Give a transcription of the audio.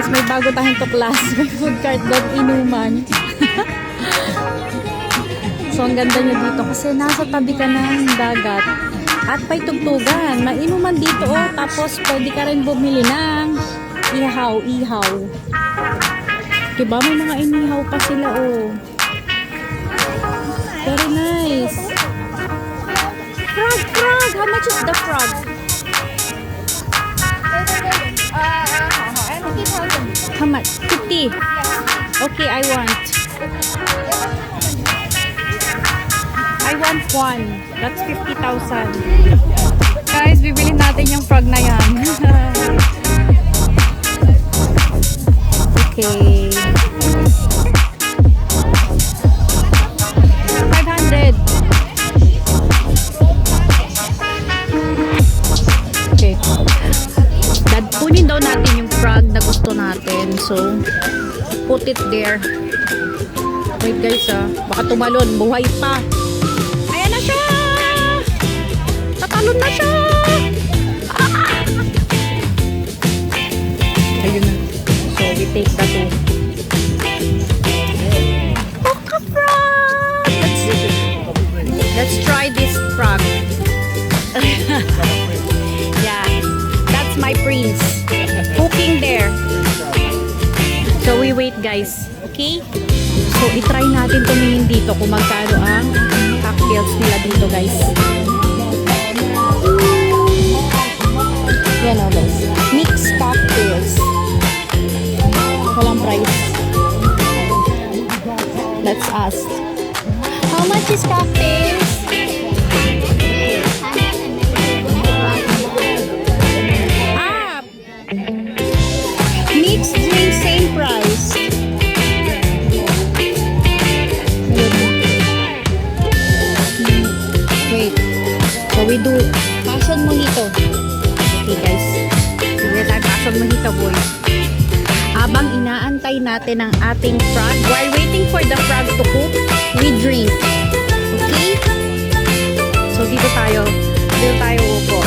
guys, may bago tayong tuklas. May food cart doon, inuman. So, ang ganda niya dito kasi nasa tabi ka ng dagat. At may tugtugan. May inuman dito, oh. Tapos, pwede ka rin bumili ng ihaw. Diba? May mga inihaw pa sila, oh. Very nice. Frog! How much is the frog? How much? 50. Okay, I want one. That's 50,000. Guys, bibili natin yung frog na yan. Okay. 500. Okay. Kunin daw natin yung frog na gusto natin. So, put it there. Wait guys baka tumalon. Buhay pa. Ayan na siya! Tatalon na siya! Ayun na. So, we take that two. Oka frog! Let's try this frog. Yeah. That's my prince. Cooking there. So, we wait guys. Okay? So, itry natin tumingin dito kung magkano ang cocktails nila dito guys. Yan o guys. Mixed cocktails. Walang price. Let's ask. How much is cocktails? Mixed drink, same price. Wait. So we do passion mojito. Okay guys. Sige tayo passion mojito boy. Habang inaantay natin ang ating frog, while waiting for the frog to cook, we drink. Okay? So dito tayo upo.